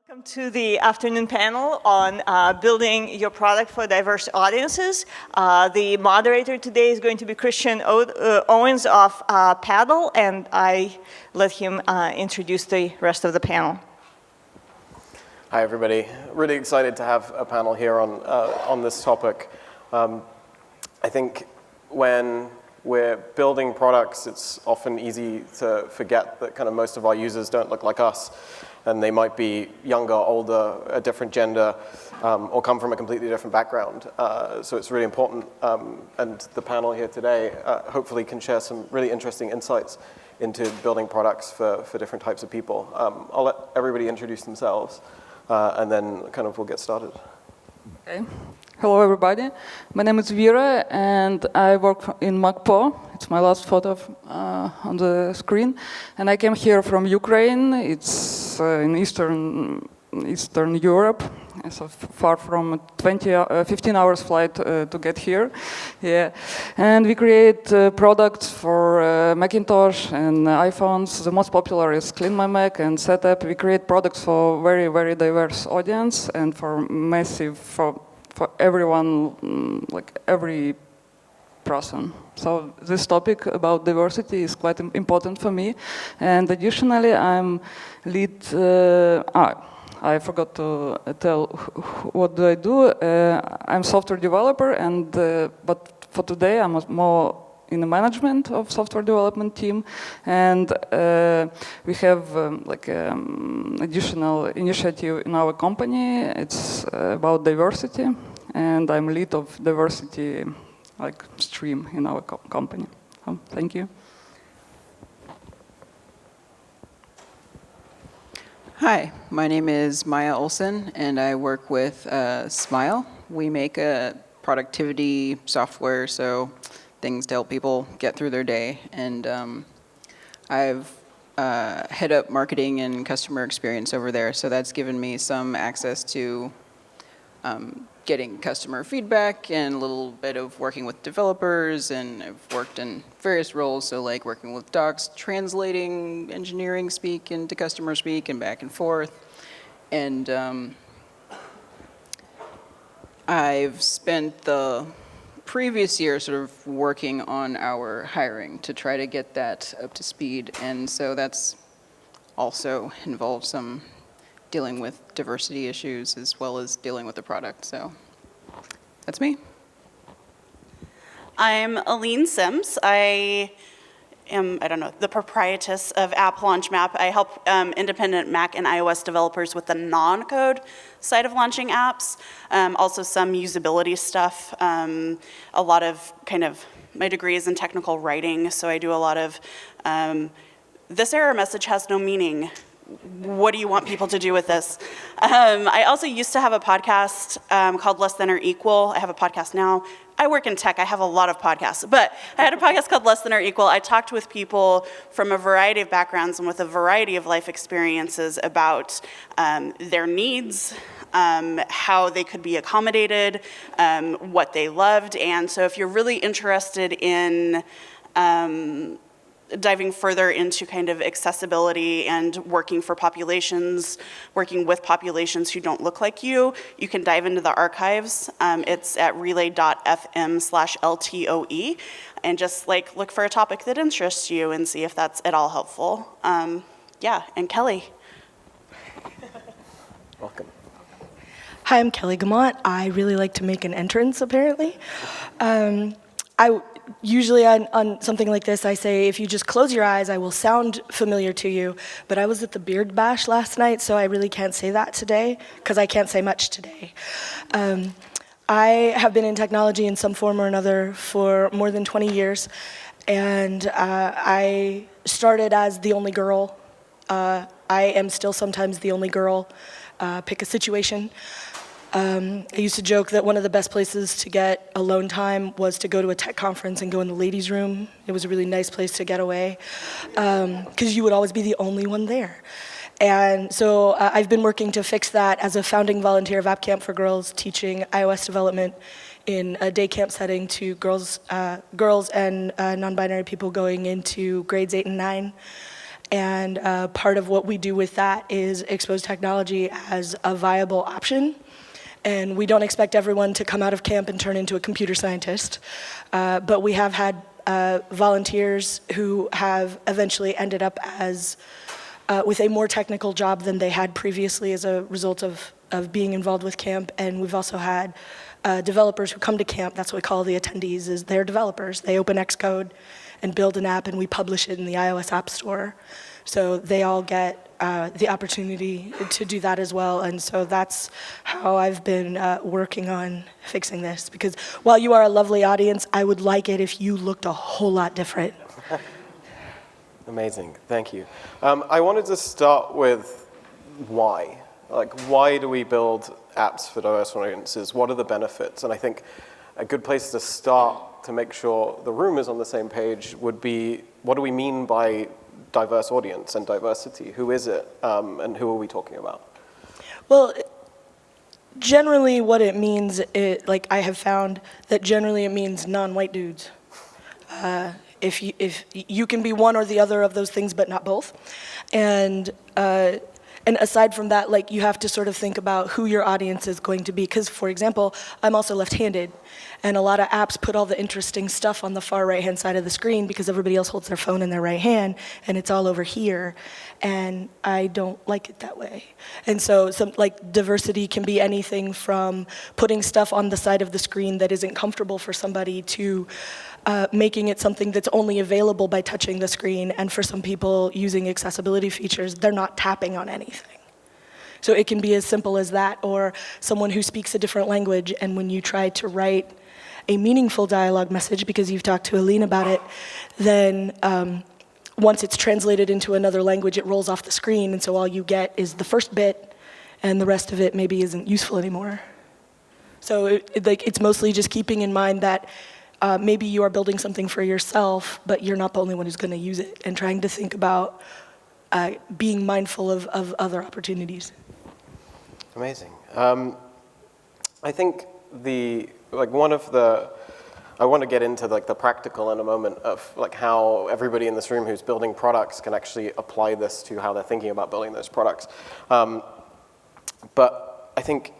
Welcome to the afternoon panel on building your product for diverse audiences. The moderator today is going to be Christian Owens of Paddle, and I let him introduce the rest of the panel. Hi, everybody. Really excited to have a panel here on this topic. I think when we're building products, it's often easy to forget that kind of most of our users don't look like us. And they might be younger, older, a different gender, or come from a completely different background. So it's really important, and the panel here today hopefully can share some really interesting insights into building products for different types of people. I'll let everybody introduce themselves, and then kind of we'll get started. Okay. Hello, everybody. My name is Vira, and I work in MacPo. It's my last photo on the screen. And I came here from Ukraine. It's in Eastern Europe. So far from 15 hours flight to get here. Yeah. And we create products for Macintosh and iPhones. The most popular is Clean My Mac and Setup. We create products for very, very diverse audience and for massive, for everyone, like every person. So this topic about diversity is quite important for me. And additionally, I'm lead, I forgot to tell what do I do. I'm software developer, and but for today I'm more in the management of software development team, and we have like additional initiative in our company. It's about diversity, and I'm lead of diversity like stream in our company. Thank you. Hi, my name is Maia Olson, and I work with Smile. We make a productivity software, so things to help people get through their day. And I've head up marketing and customer experience over there, so that's given me some access to getting customer feedback and a little bit of working with developers, and I've worked in various roles, so like working with docs, translating engineering speak into customer speak and back and forth. And I've spent the previous year sort of working on our hiring to try to get that up to speed, and so that's also involved some dealing with diversity issues as well as dealing with the product. So that's me. I'm Aleen Sims. I am, the proprietress of App Launch Map. I help independent Mac and iOS developers with the non-code side of launching apps. Also some usability stuff. A lot of my degree is in technical writing, so I do a lot of, this error message has no meaning. What do you want people to do with this? I also used to have a podcast called Less Than or Equal. I have a podcast now. I work in tech. I have a lot of podcasts. But I had a podcast called Less Than or Equal. I talked with people from a variety of backgrounds and with a variety of life experiences about their needs, how they could be accommodated, what they loved. And so if you're really interested in diving further into kind of accessibility and working with populations who don't look like you, you can dive into the archives. It's at relay.fm/LTOE, and just like look for a topic that interests you and see if that's at all helpful. Yeah, and Kelly. Welcome. Hi, I'm Kelly Guimont. I really like to make an entrance, apparently. Usually on something like this, I say, if you just close your eyes, I will sound familiar to you. But I was at the Beard Bash last night, so I really can't say that today, because I can't say much today. I have been in technology in some form or another for more than 20 years. And I started as the only girl. I am still sometimes the only girl. Pick a situation. I used to joke that one of the best places to get alone time was to go to a tech conference and go in the ladies' room. It was a really nice place to get away, because you would always be the only one there. And so I've been working to fix that as a founding volunteer of App Camp for Girls, teaching iOS development in a day camp setting to girls and non-binary people going into grades 8 and 9. And part of what we do with that is expose technology as a viable option. And we don't expect everyone to come out of camp and turn into a computer scientist. But we have had volunteers who have eventually ended up as with a more technical job than they had previously as a result of being involved with camp. And we've also had developers who come to camp. That's what we call the attendees, is they're developers. They open Xcode and build an app, and we publish it in the iOS App Store. So they all get the opportunity to do that as well. And so that's how I've been working on fixing this. Because while you are a lovely audience, I would like it if you looked a whole lot different. Amazing, thank you. I wanted to start with why. Like, why do we build apps for diverse audiences? What are the benefits? And I think a good place to start to make sure the room is on the same page would be, what do we mean by diverse audience and diversity? Who is it, and who are we talking about? Well, generally what it means, like I have found that generally it means non-white dudes. If you can be one or the other of those things, but not both. And aside from that, like, you have to sort of think about who your audience is going to be. Because, for example, I'm also left-handed, and a lot of apps put all the interesting stuff on the far right-hand side of the screen because everybody else holds their phone in their right hand, and it's all over here. And I don't like it that way. And so, like, diversity can be anything from putting stuff on the side of the screen that isn't comfortable for somebody to making it something that's only available by touching the screen, and for some people using accessibility features, they're not tapping on anything. So it can be as simple as that, or someone who speaks a different language, and when you try to write a meaningful dialogue message, because you've talked to Aleen about it, then once it's translated into another language, it rolls off the screen, and so all you get is the first bit, and the rest of it maybe isn't useful anymore. So it's mostly just keeping in mind that maybe you are building something for yourself, but you're not the only one who's going to use it, and trying to think about being mindful of other opportunities. Amazing. I think I want to get into like the practical in a moment of like how everybody in this room who's building products can actually apply this to how they're thinking about building those products. But I think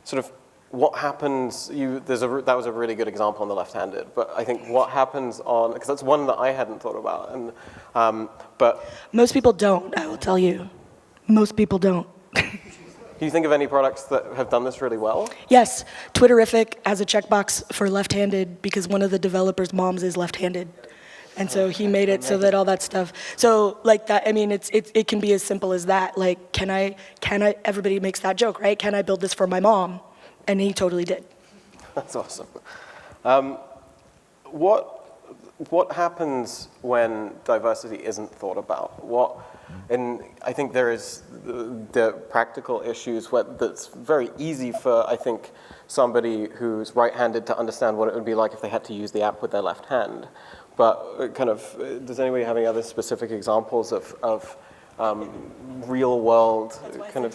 sort of what happens, that was a really good example on the left-handed, but I think what happens on, because that's one that I hadn't thought about, and but most people don't, I will tell you. Most people don't. Do you think of any products that have done this really well? Yes, Twitterific has a checkbox for left-handed because one of the developers' moms is left-handed. And so he made it so that all that stuff. So like that, I mean, it can be as simple as that. Like, can I, everybody makes that joke, right? Can I build this for my mom? And he totally did. That's awesome. What happens when diversity isn't thought about? And I think there is the practical issues that's very easy for, I think, somebody who's right-handed to understand what it would be like if they had to use the app with their left hand. But kind of, does anybody have any other specific examples of real-world kind of?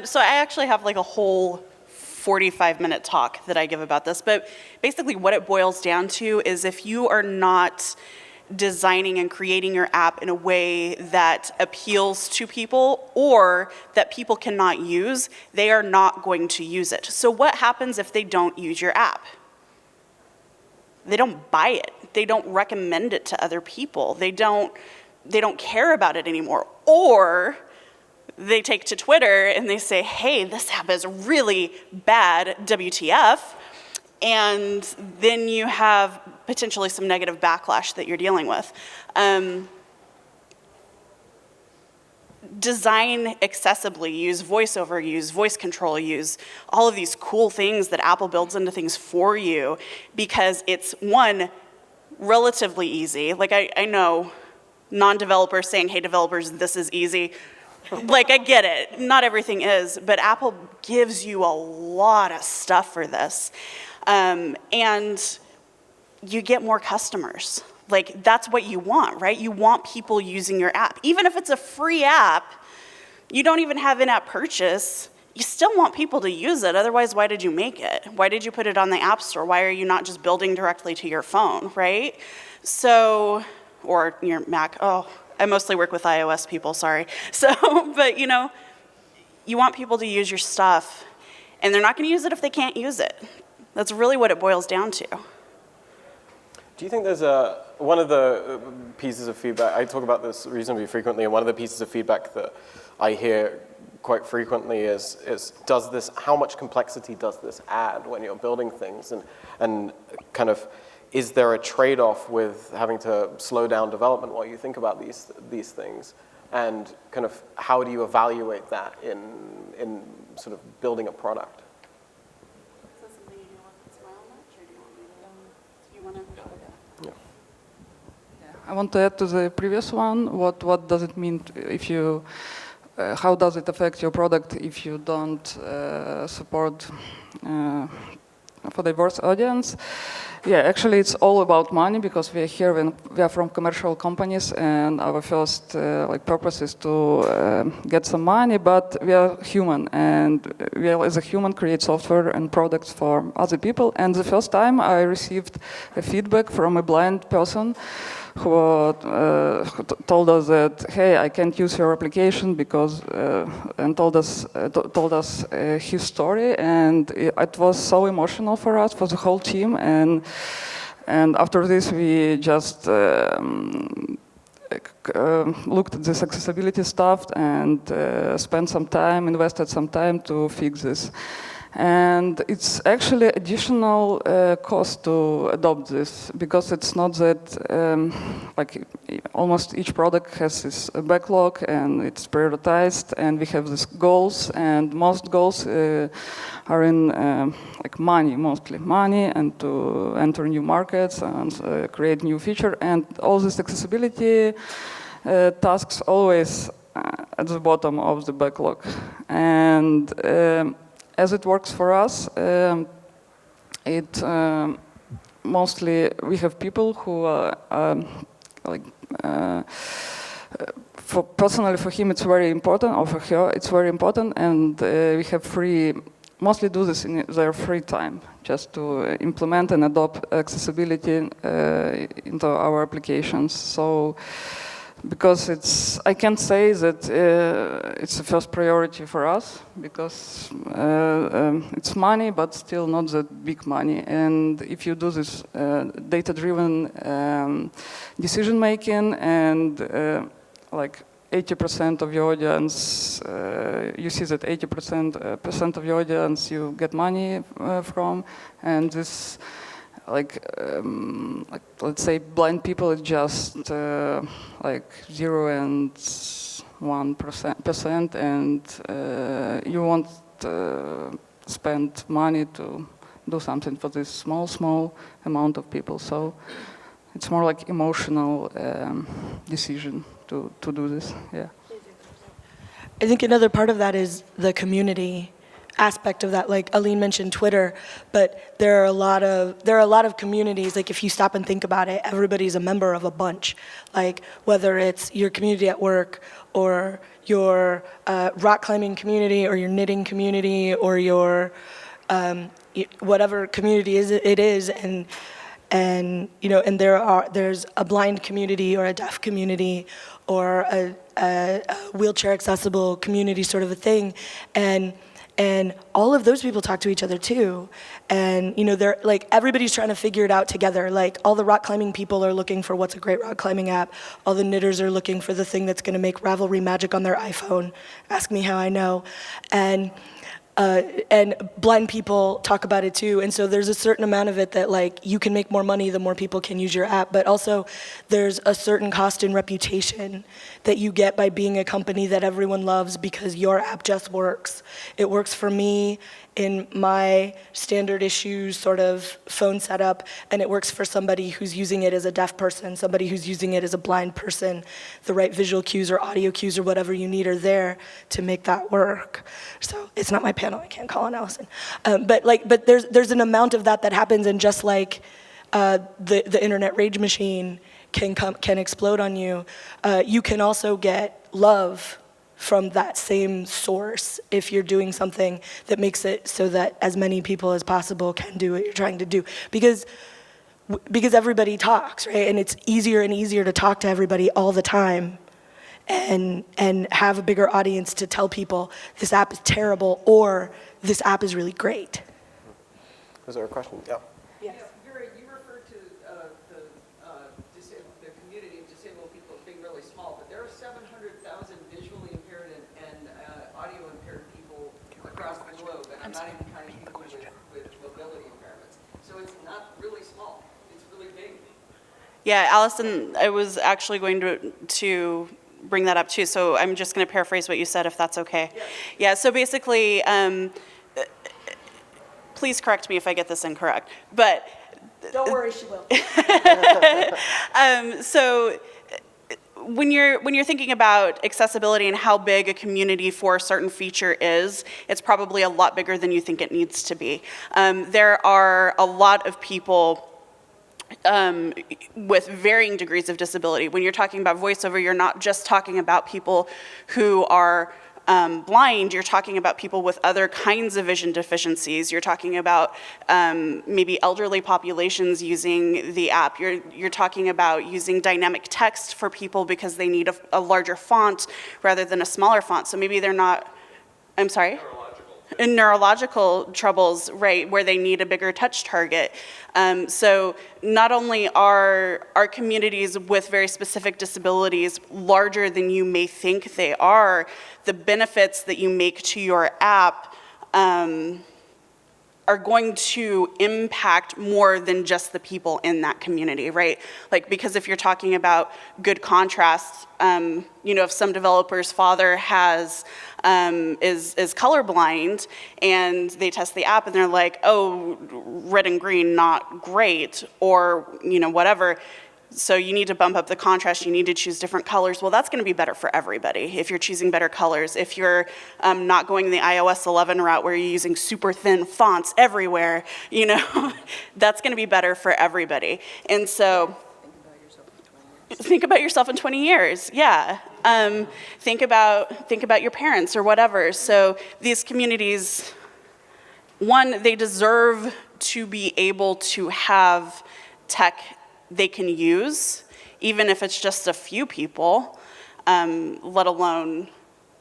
So I actually have like a whole 45-minute talk that I give about this, but basically what it boils down to is if you are not designing and creating your app in a way that appeals to people or that people cannot use, they are not going to use it. So what happens if they don't use your app? They don't buy it. They don't recommend it to other people. They don't care about it anymore. Or they take to Twitter and they say, hey, this app is really bad, WTF. And then you have potentially some negative backlash that you're dealing with. Design accessibly, use voiceover, use voice control, use all of these cool things that Apple builds into things for you because it's, one, relatively easy. Like I know non-developers saying, hey, developers, this is easy. Like, I get it. Not everything is, but Apple gives you a lot of stuff for this. And you get more customers. Like, that's what you want, right? You want people using your app. Even if it's a free app, you don't even have in-app purchase, you still want people to use it. Otherwise, why did you make it? Why did you put it on the App Store? Why are you not just building directly to your phone, right? So or your Mac. Oh, I mostly work with iOS people, sorry. So, but you know, you want people to use your stuff, and they're not going to use it if they can't use it. That's really what it boils down to. Do you think there's one of the pieces of feedback, I talk about this reasonably frequently, and one of the pieces of feedback that I hear quite frequently is how much complexity does this add when you're building things, and kind of, is there a trade-off with having to slow down development while you think about these things, and kind of how do you evaluate that in sort of building a product? Is that something you want to smile much, or do you want me to? I want to add to the previous one. What does it mean if you? How does it affect your product if you don't support for diverse audience? Yeah, actually, it's all about money because we are here when we are from commercial companies, and our first purpose is to get some money. But we are human, and we are, as a human, create software and products for other people. And the first time I received a feedback from a blind person who told us that, hey, I can't use your application because, and told us his story, and it was so emotional for us, for the whole team, and after this we just looked at this accessibility stuff and spent some time, invested some time to fix this. And it's actually additional cost to adopt this because it's not that almost each product has this backlog and it's prioritized, and we have these goals, and most goals are in money, mostly money, and to enter new markets and create new feature, and all this accessibility tasks always at the bottom of the backlog. And as it works for us, mostly we have people who personally for him it's very important, or for her it's very important, and we have mostly do this in their free time, just to implement and adopt accessibility into our applications. So, because I can't say that it's the first priority for us, because it's money, but still not that big money. And if you do this data-driven decision making, and 80% of your audience, you see that 80% of your audience you get money from, and this. Let's say blind people is just 0 and 1%, and you won't spend money to do something for this small amount of people. So it's more like emotional decision to do this. Yeah. I think another part of that is the community aspect of that. Like Aleen mentioned Twitter, but there are a lot of communities. Like if you stop and think about it, everybody's a member of a bunch. Like whether it's your community at work, or your rock climbing community, or your knitting community, or your whatever community it is, and you know, and there's a blind community, or a deaf community, or a wheelchair accessible community, sort of a thing, and all of those people talk to each other too. And you know, they're like, everybody's trying to figure it out together. Like all the rock climbing people are looking for what's a great rock climbing app. All the knitters are looking for the thing that's gonna make Ravelry magic on their iPhone. Ask me how I know. And blind people talk about it too. And so there's a certain amount of it that like you can make more money the more people can use your app, but also there's a certain cost in reputation that you get by being a company that everyone loves because your app just works. It works for me in my standard issue sort of phone setup, and it works for somebody who's using it as a deaf person, somebody who's using it as a blind person. The right visual cues or audio cues or whatever you need are there to make that work. So it's not my panel, I can't call on Allison. But there's an amount of that happens, and just like the internet rage machine can explode on you, you can also get love from that same source if you're doing something that makes it so that as many people as possible can do what you're trying to do. Because because everybody talks, right? And it's easier and easier to talk to everybody all the time and have a bigger audience to tell people this app is terrible or this app is really great. Was there a question? Yeah. Yes. Vera, you referred to the community of disabled people as being really small, but there are 700,000 visually impaired and audio impaired people across the globe, and I'm not even counting people with mobility impairments. So it's not really small, it's really big. Yeah, Allison, I was actually going to bring that up too, so I'm just going to paraphrase what you said, if that's okay. Yeah, so basically, please correct me if I get this incorrect, but... Don't worry, she will. So when you're thinking about accessibility and how big a community for a certain feature is, it's probably a lot bigger than you think it needs to be. There are a lot of people with varying degrees of disability. When you're talking about voiceover, you're not just talking about people who are blind, you're talking about people with other kinds of vision deficiencies. You're talking about maybe elderly populations using the app. You're talking about using dynamic text for people because they need a larger font rather than a smaller font. So maybe they're not, I'm sorry? In neurological troubles, right, where they need a bigger touch target. So not only are our communities with very specific disabilities larger than you may think they are, the benefits that you make to your app are going to impact more than just the people in that community, right? Like, because if you're talking about good contrast, you know, if some developer's father is colorblind and they test the app and they're like, oh, red and green, not great, or, you know, whatever. So you need to bump up the contrast, you need to choose different colors. Well, that's gonna be better for everybody if you're choosing better colors. If you're not going the iOS 11 route where you're using super thin fonts everywhere, you know, that's gonna be better for everybody. And so, think about yourself in 20 years, yeah. Think about your parents or whatever. So these communities, one, they deserve to be able to have tech they can use, even if it's just a few people, let alone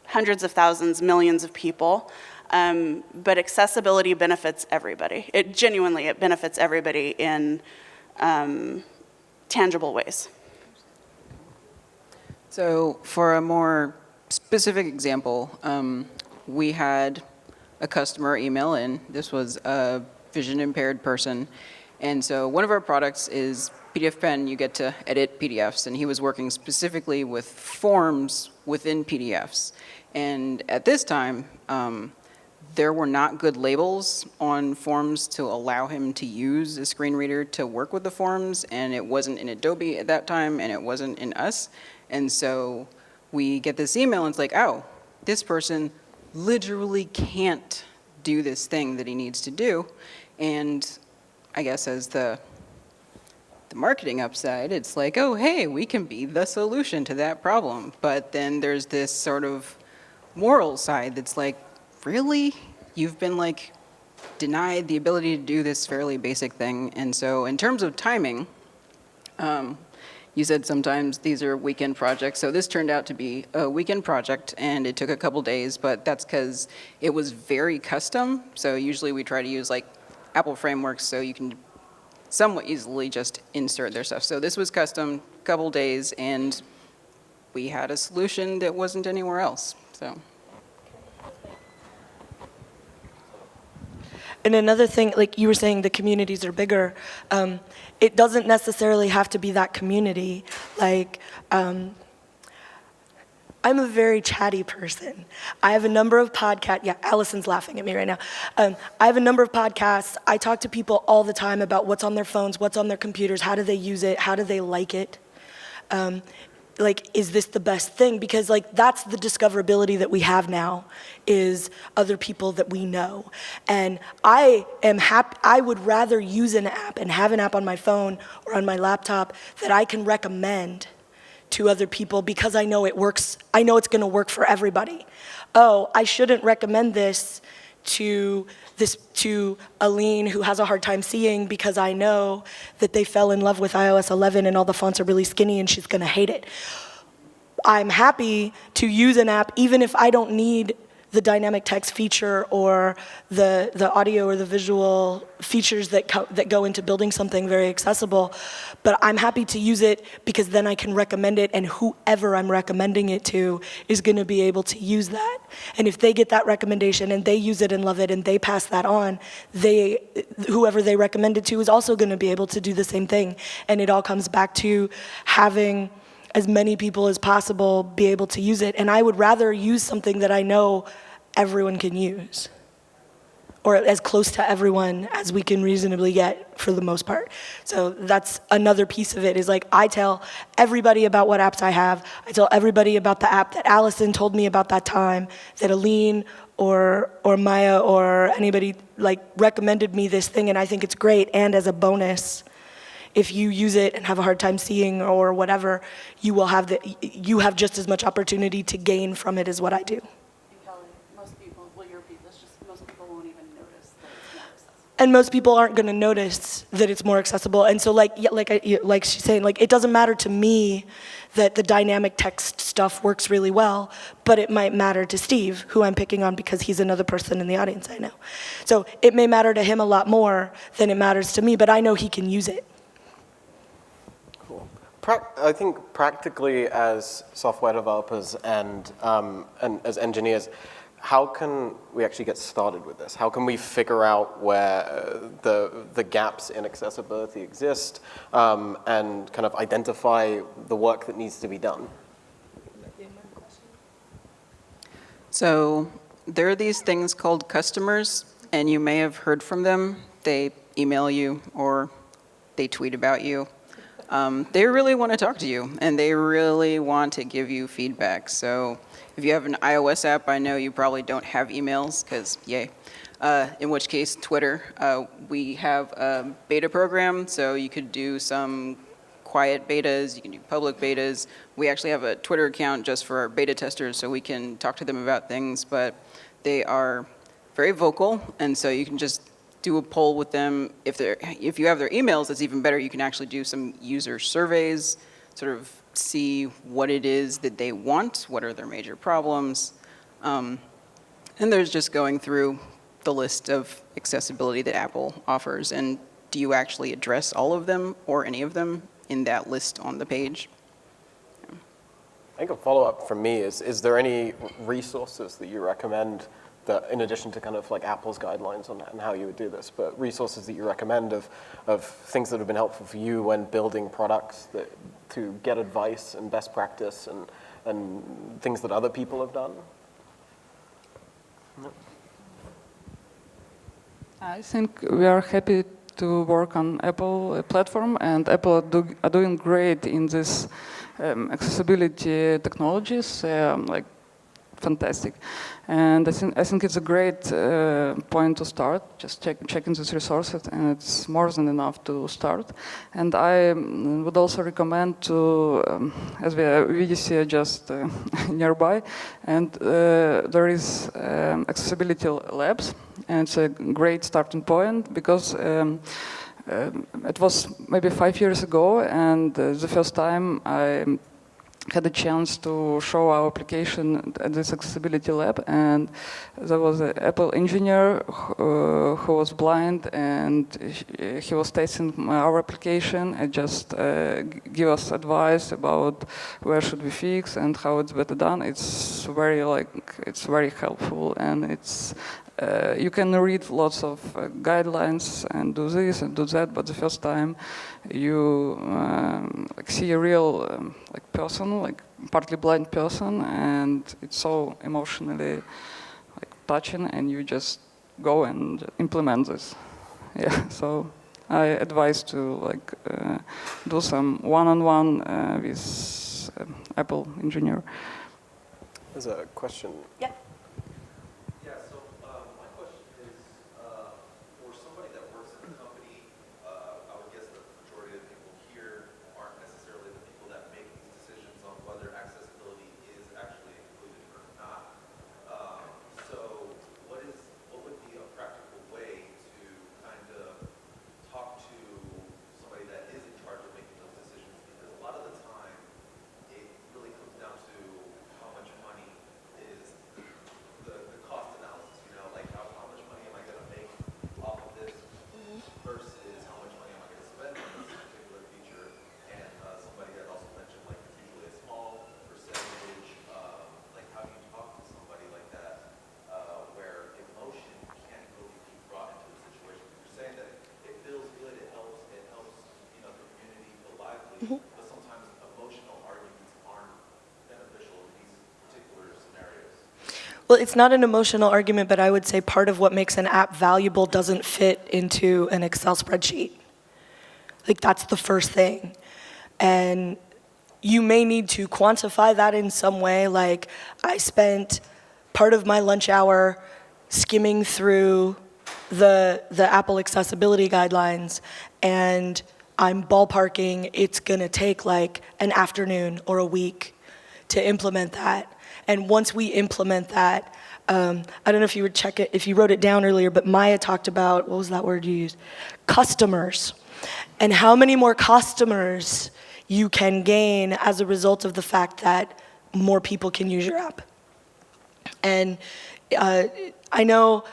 hundreds of thousands, millions of people. But accessibility benefits everybody. It benefits everybody in tangible ways. So for a more specific example, we had a customer email in. This was a vision impaired person. And so one of our products is PDF Pen. You get to edit PDFs, and he was working specifically with forms within PDFs. And at this time, there were not good labels on forms to allow him to use a screen reader to work with the forms, and it wasn't in Adobe at that time, and it wasn't in us. And so we get this email, and it's like, oh, this person literally can't do this thing that he needs to do. And I guess as the marketing upside, it's like, oh, hey, we can be the solution to that problem. But then there's this sort of moral side that's like, really? You've been like denied the ability to do this fairly basic thing. And so in terms of timing, you said sometimes these are weekend projects. So this turned out to be a weekend project, and it took a couple days, but that's because it was very custom. So usually we try to use like Apple frameworks so you can somewhat easily just insert their stuff. So this was custom, couple days, and we had a solution that wasn't anywhere else. So. And another thing, like you were saying, the communities are bigger. It doesn't necessarily have to be that community. Like, I'm a very chatty person. I have a number of podcasts. Yeah, Allison's laughing at me right now. I have a number of podcasts. I talk to people all the time about what's on their phones, what's on their computers, how do they use it, how do they like it. Like, is this the best thing? Because like that's the discoverability that we have now, is other people that we know. And I am happy, I would rather use an app and have an app on my phone or on my laptop that I can recommend to other people because I know it works, I know it's gonna work for everybody. Oh, I shouldn't recommend this to Aleen, who has a hard time seeing because I know that they fell in love with iOS 11 and all the fonts are really skinny and she's gonna hate it. I'm happy to use an app even if I don't need the dynamic text feature or the audio or the visual features that go into building something very accessible. But I'm happy to use it because then I can recommend it, and whoever I'm recommending it to is going to be able to use that. And if they get that recommendation and they use it and love it and they pass that on, whoever they recommend it to is also going to be able to do the same thing. And it all comes back to having as many people as possible be able to use it. And I would rather use something that I know everyone can use, or as close to everyone as we can reasonably get for the most part. So that's another piece of it, is like I tell everybody about what apps I have. I tell everybody about the app that Allison told me about that time, that Aleen or Maia or anybody like recommended me this thing, and I think it's great. And as a bonus, if you use it and have a hard time seeing or whatever, you have just as much opportunity to gain from it as what I do. Most people, well, you repeat this, just most people won't even notice that it's more accessible. And most people aren't going to notice that it's more accessible. And so like she's saying, like it doesn't matter to me that the dynamic text stuff works really well, but it might matter to Steve, who I'm picking on because he's another person in the audience I know. So it may matter to him a lot more than it matters to me, but I know he can use it. I think practically as software developers and as engineers, how can we actually get started with this? How can we figure out where the gaps in accessibility exist and kind of identify the work that needs to be done? So there are these things called customers, and you may have heard from them. They email you or they tweet about you. They really want to talk to you, and they really want to give you feedback. So if you have an iOS app, I know you probably don't have emails, because yay. In which case, Twitter. We have a beta program, so you could do some quiet betas, you can do public betas. We actually have a Twitter account just for our beta testers, so we can talk to them about things, but they are very vocal, and so you can just do a poll with them. If you have their emails, that's even better. You can actually do some user surveys, sort of see what it is that they want, what are their major problems. And there's just going through the list of accessibility that Apple offers, and do you actually address all of them or any of them in that list on the page? I think a follow-up from me is there any resources that you recommend that, in addition to kind of like Apple's guidelines on how you would do this, but resources that you recommend of things that have been helpful for you when building products to get advice and best practice and things that other people have done? I think we are happy to work on Apple platform, and Apple are doing great in this accessibility technologies, like fantastic. And I think it's a great point to start, just checking these resources, and it's more than enough to start. And I would also recommend to, as VDC are just nearby, and there is accessibility labs, and it's a great starting point because it was maybe 5 years ago, and the first time I had a chance to show our application at this accessibility lab, and there was an Apple engineer who was blind, and he was testing our application and just give us advice about where should we fix and how it's better done. It's very helpful, and it's you can read lots of guidelines and do this and do that, but the first time you see a real person, like partly blind person, and it's so emotionally touching, and you just go and implement this. Yeah, so I advise to do some one-on-one with Apple engineer. There's a question. Yeah. What would Well, it's not an emotional argument, but I would say part of what makes an app valuable doesn't fit into an Excel spreadsheet. Like, that's the first thing. And you may need to quantify that in some way. Like, I spent part of my lunch hour skimming through the Apple accessibility guidelines, and I'm ballparking it's gonna take like an afternoon or a week to implement that. And once we implement that, I don't know if you would check it, if you wrote it down earlier, but Maia talked about, what was that word you used? Customers. And how many more customers you can gain as a result of the fact that more people can use your app. And I know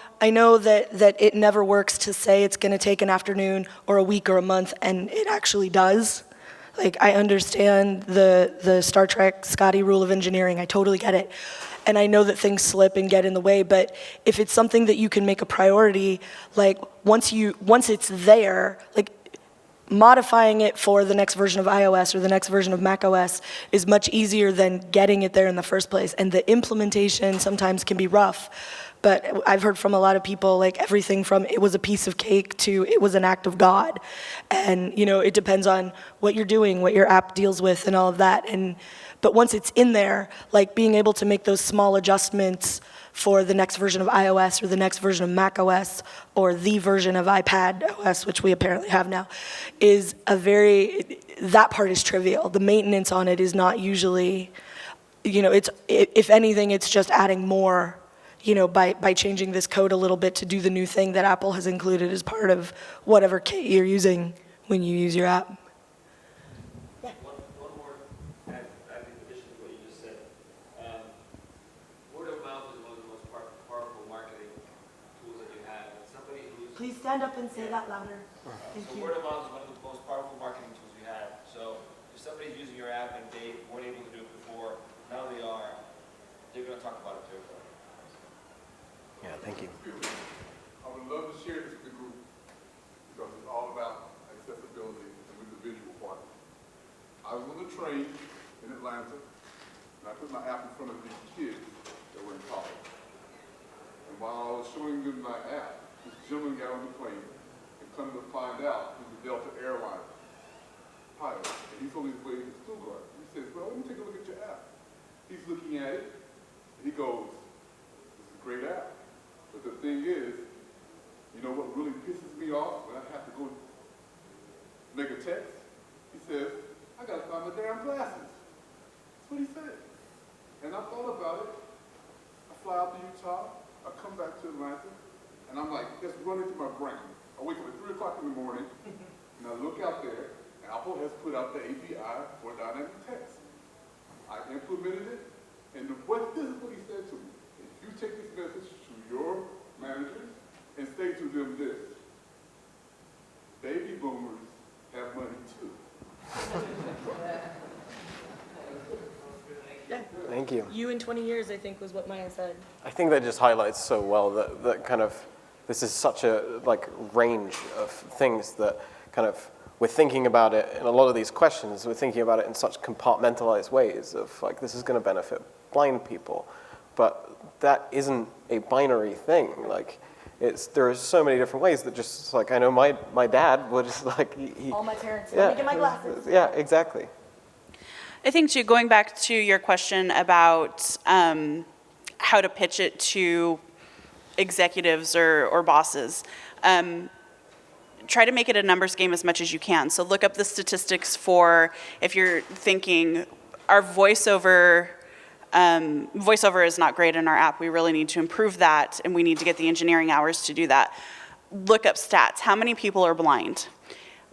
that it never works to say it's gonna take an afternoon or a week or a month, and it actually does. Like, I understand the Star Trek Scotty rule of engineering, I totally get it. And I know that things slip and get in the way, but if it's something that you can make a priority, like once it's there, like modifying it for the next version of iOS or the next version of macOS is much easier than getting it there in the first place. And the implementation sometimes can be rough. But I've heard from a lot of people, like everything from it was a piece of cake to it was an act of God. And you know, it depends on what you're doing, what your app deals with and all of that. But once it's in there, like being able to make those small adjustments for the next version of iOS or the next version of macOS or the version of iPad OS, which we apparently have now, is that part is trivial. The maintenance on it is not usually, you know, if anything, it's just adding more, you know, by changing this code a little bit to do the new thing that Apple has included as part of whatever kit you're using when you use your app. One more add in addition to what you just said. Word of mouth is one of the most powerful marketing tools that you have. Somebody who's Please stand up and say that louder. Thank you. word of mouth is one of the most powerful marketing tools we have. So if somebody's using your app and they weren't able to do it before, now they are, they're going to talk about it to everybody. Yeah, thank you. I would love to share this with the group because it's all about accessibility and with the visual part. I was on a train in Atlanta and I put my app in front of these kids that were in college. And while I was showing them my app, this gentleman got on the plane and come to find out he's a Delta Airlines pilot. And he's on his way to Stuttgart. He says, well, let me take a look at your app. He's looking at it and he goes, this is a great app. But the thing is, you know what really pisses me off when I have to go make a text? He says, I gotta find my damn glasses. That's what he said. And I thought about it. I fly out to Utah, I come back to Atlanta, and I'm like, just run into my brain. I wake up at 3 o'clock in the morning, and I look out there, Apple has put out the API for dynamic text. I implemented it, and this is what he said to me. If you take this message to your managers and say to them this, baby boomers have money too. Thank you. You in 20 years, I think, was what Maia said. I think that just highlights so well that kind of, this is such a like range of things that kind of, we're thinking about it in a lot of these questions, we're thinking about it in such compartmentalized ways of like, this is going to benefit blind people. But that isn't a binary thing. Like, there are so many different ways that just like, I know my dad would just like, All my parents, yeah, let me get my glasses. Yeah, exactly. I think too, going back to your question about how to pitch it to executives or bosses, try to make it a numbers game as much as you can. So look up the statistics for, if you're thinking, our voiceover is not great in our app. We really need to improve that, and we need to get the engineering hours to do that. Look up stats. How many people are blind?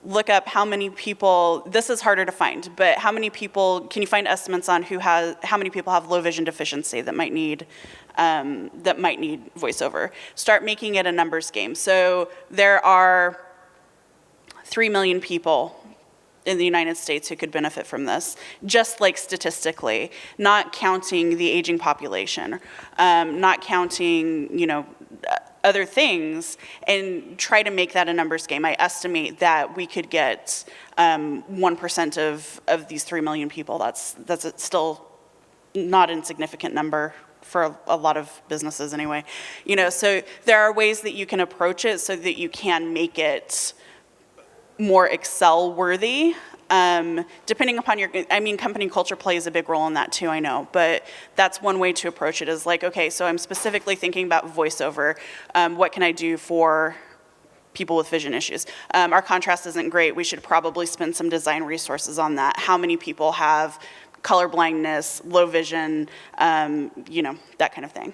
Look up how many people, this is harder to find, but how many people, can you find estimates on how many people have low vision deficiency that might need voiceover? Start making it a numbers game. So there are 3 million people in the United States who could benefit from this, just like statistically, not counting the aging population, not counting, you know, other things, and try to make that a numbers game. I estimate that we could get 1% of these 3 million people. That's still not an insignificant number for a lot of businesses anyway. You know, so there are ways that you can approach it so that you can make it more Excel worthy. Depending upon your, I mean, company culture plays a big role in that too, I know, but that's one way to approach it is like, okay, so I'm specifically thinking about voiceover. What can I do for people with vision issues? Our contrast isn't great. We should probably spend some design resources on that. How many people have color blindness, low vision, you know, that kind of thing.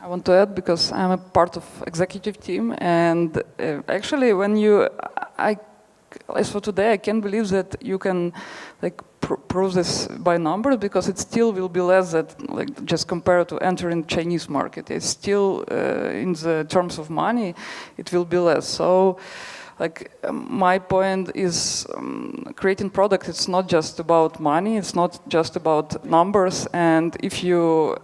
I want to add because I'm a part of executive team, and actually, when as for today, I can't believe that you can like prove this by numbers because it still will be less than like just compared to entering Chinese market. It's still in the terms of money, it will be less. So. Like my point is creating product, it's not just about money, it's not just about numbers, and if you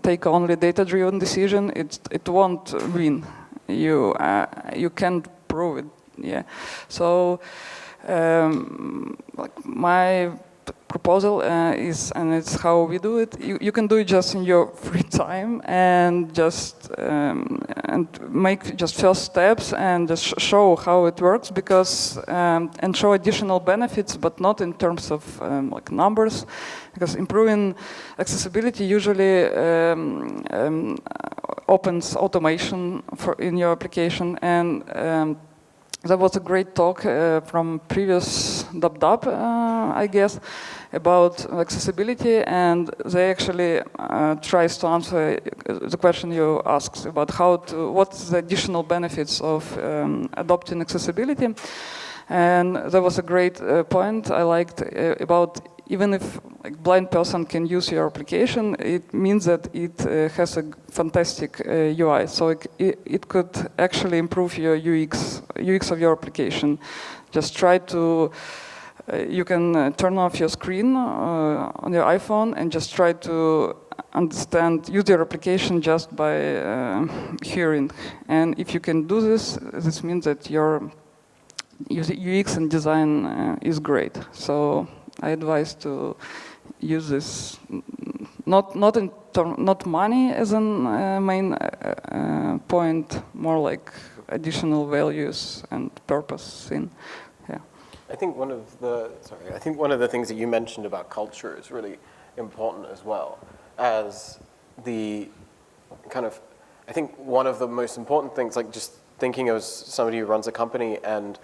take only data-driven decision, it won't win. You can't prove it, yeah. So like my proposal is, and it's how we do it, you can do it just in your free time and just and make just first steps and just show how it works because and show additional benefits, but not in terms of like numbers, because improving accessibility usually opens automation in your application. And there was a great talk from previous DubDub, I guess, about accessibility, and they actually tries to answer the question you asked about what's the additional benefits of adopting accessibility. And there was a great point I liked about even if a blind person can use your application, it means that it has a fantastic UI. So it could actually improve your UX of your application. Just try to, you can turn off your screen on your iPhone and just try to use your application just by hearing. And if you can do this, this means that your UX and design is great. So I advise to use this, not money as a main point, more like additional values and purpose in. Yeah. I think one of the things that you mentioned about culture is really important as well, as the kind of, I think one of the most important things, like just thinking as somebody who runs a company and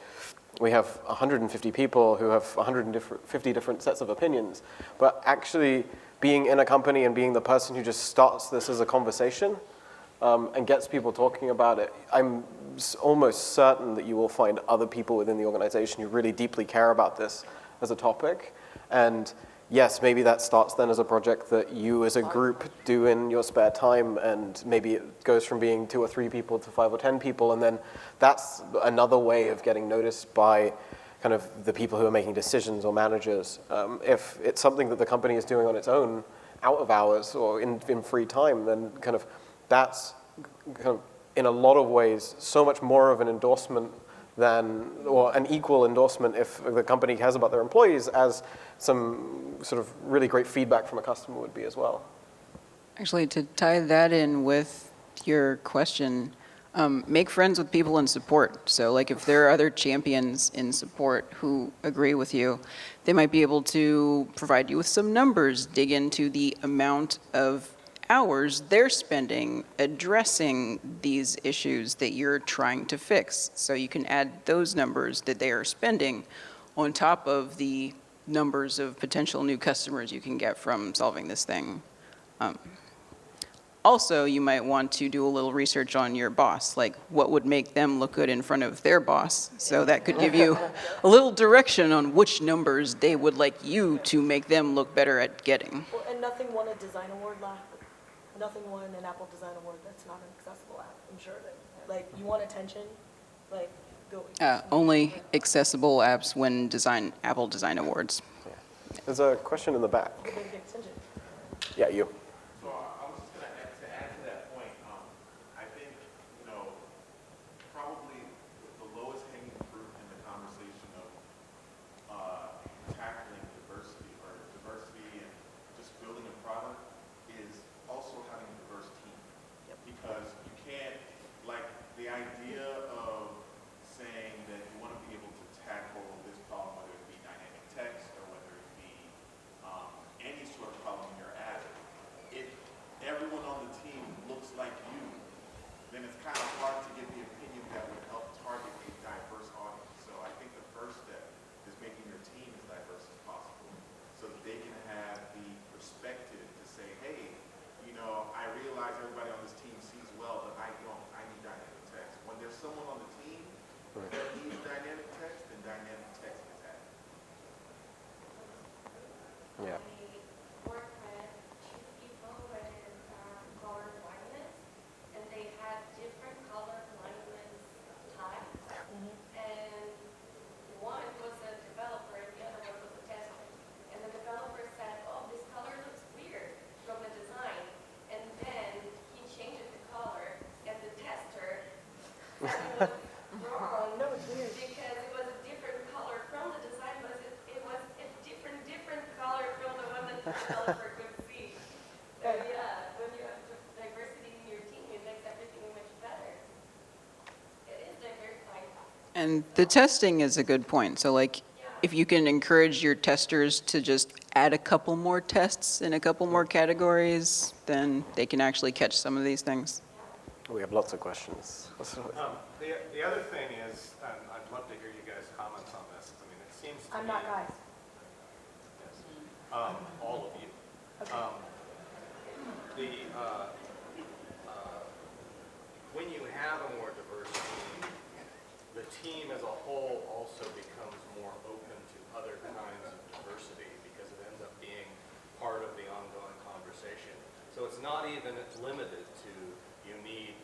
we have 150 people who have 150 different sets of opinions, but actually being in a company and being the person who just starts this as a conversation and gets people talking about it, I'm almost certain that you will find other people within the organization who really deeply care about this as a topic. And yes, maybe that starts then as a project that you as a group do in your spare time, and maybe it goes from being 2 or 3 people to 5 or 10 people, and then that's another way of getting noticed by kind of the people who are making decisions or managers. If it's something that the company is doing on its own, out of hours or in free time, then kind of that's kind of in a lot of ways so much more of an endorsement than, or an equal endorsement if the company has about their employees as some sort of really great feedback from a customer would be as well. Actually, to tie that in with your question, make friends with people in support. So like if there are other champions in support who agree with you, they might be able to provide you with some numbers, dig into the amount of hours they're spending addressing these issues that you're trying to fix. So you can add those numbers that they are spending on top of the numbers of potential new customers you can get from solving this thing. Also, you might want to do a little research on your boss, like what would make them look good in front of their boss. So that could give you a little direction on which numbers they would like you to make them look better at getting. Well, and nothing won a design award Nothing won an Apple Design Award that's not an accessible app. I'm sure that, like, you want attention, like, go. Only accessible apps win Apple Design Awards. Yeah. There's a question in the back. Yeah, you. So I was just going to add to that point. I think, probably the lowest hanging fruit in the conversation of tackling diversity developer could see. Yeah, when you have diversity in your team, it makes everything much better. It is diversifying. And the testing is a good point. So like, if you can encourage your testers to just add a couple more tests in a couple more categories, then they can actually catch some of these things. We have lots of questions. The other thing is, and I'd love to hear you guys' comments on this. I mean, it seems to I'm me, not guys. all of you. When you have a more diverse team, the team as a whole also becomes more open to other kinds of diversity because it ends up being part of the ongoing conversation. So it's not even limited to you need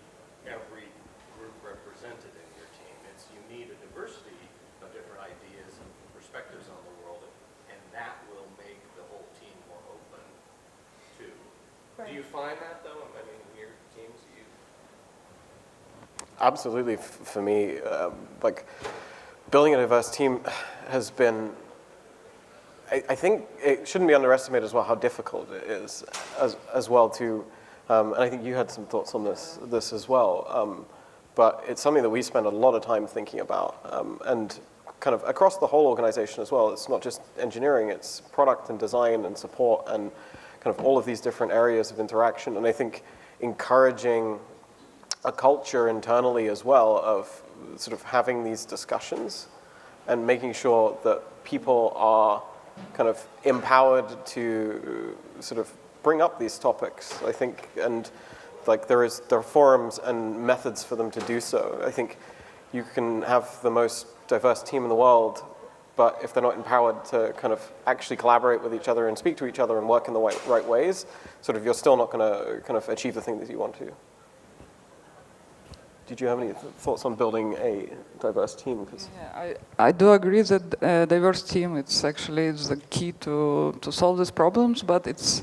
every group represented in your team. It's you need a diversity of different ideas and perspectives on the world, and that will make the whole team more open to. Right. Do you find that though? I mean, in your teams, you. Absolutely, for me, like building a diverse team has been, I think it shouldn't be underestimated as well how difficult it is as well to, and I think you had some thoughts on this as well, but it's something that we spend a lot of time thinking about, and kind of across the whole organization as well. It's not just engineering, it's product and design and support and kind of all of these different areas of interaction, and I think encouraging a culture internally as well of sort of having these discussions and making sure that people are kind of empowered to sort of bring up these topics, I think, and like there are forums and methods for them to do so. I think you can have the most diverse team in the world, but if they're not empowered to kind of actually collaborate with each other and speak to each other and work in the right ways, sort of you're still not going to kind of achieve the thing that you want to. Did you have any thoughts on building a diverse team? Yeah, I do agree that diverse team it's the key to solve these problems, but it's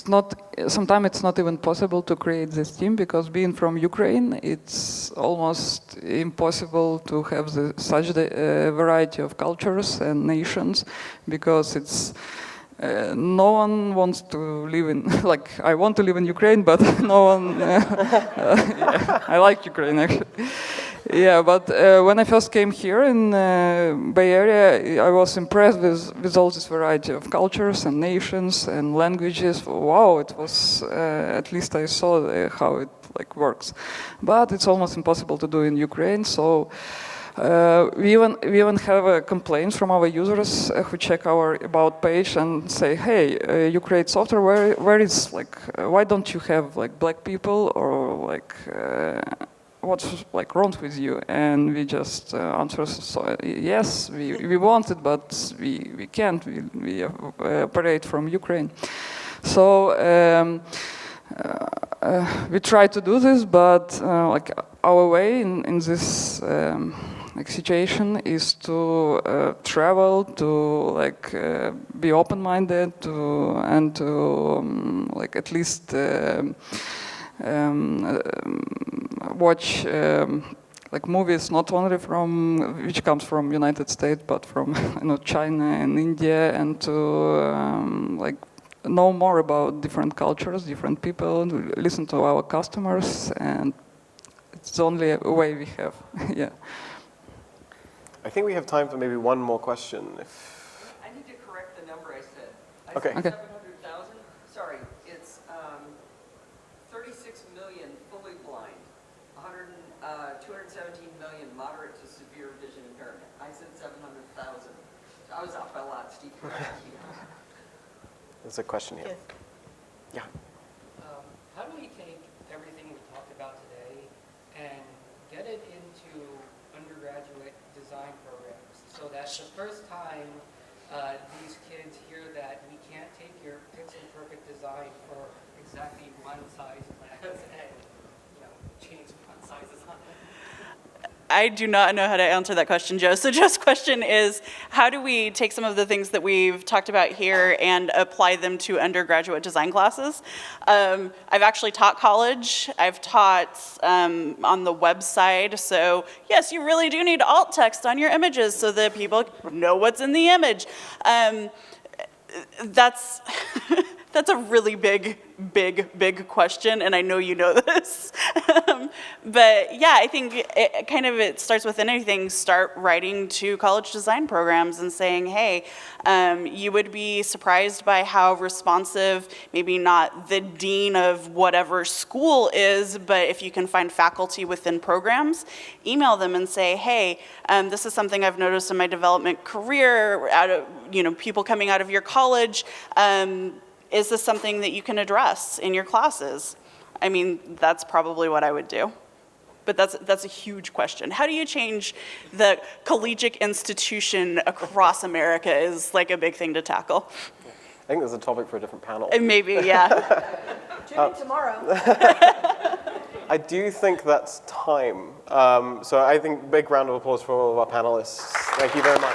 not, sometimes it's not even possible to create this team because being from Ukraine, it's almost impossible to have such a variety of cultures and nations because it's no one wants to live in, like, I want to live in Ukraine, but no one, yeah, I like Ukraine actually. Yeah, but when I first came here in Bay Area, I was impressed with all this variety of cultures and nations and languages. Wow, it was, at least I saw how it like works. But it's almost impossible to do in Ukraine, so we even have complaints from our users who check our about page and say, hey, you create software, where is like, why don't you have like black people or like, what's like wrong with you? And we just answer, so, yes, we want it, but we can't, we operate from Ukraine. So we try to do this, but like our way in this like situation is to travel, to like be open-minded, and to like at least watch like movies not only from which comes from United States but from China and India, and to like know more about different cultures, different people, listen to our customers, and it's the only way we have. Yeah. I think we have time for maybe one more question. I need to correct the number I said. I Okay. said 700,000. Sorry, it's 36 million fully blind, 217 million moderate to severe vision impairment. I said 700,000. So I was off by a lot, Steve. There's a question here. Yes. Yeah. How do we take everything we talked about today and get it into undergraduate design programs so that the first time these kids hear that we can't take your pixel-perfect design for exactly one size plans and change font sizes on them? I do not know how to answer that question, Joe. So Joe's question is, how do we take some of the things that we've talked about here and apply them to undergraduate design classes? I've actually taught college. I've taught on the website. So yes, you really do need alt text on your images so that people know what's in the image. That's that's a really big question, and I know you know this. But yeah, I think it starts with anything. Start writing to college design programs and saying, hey, you would be surprised by how responsive, maybe not the dean of whatever school is, but if you can find faculty within programs, email them and say, hey, this is something I've noticed in my development career, out of, people coming out of your college. Is this something that you can address in your classes? I mean, that's probably what I would do. But that's a huge question. How do you change the collegiate institution across America is like a big thing to tackle. I think there's a topic for a different panel. Maybe, yeah. Tune in tomorrow. I do think that's time. So I think big round of applause for all of our panelists. Thank you very much.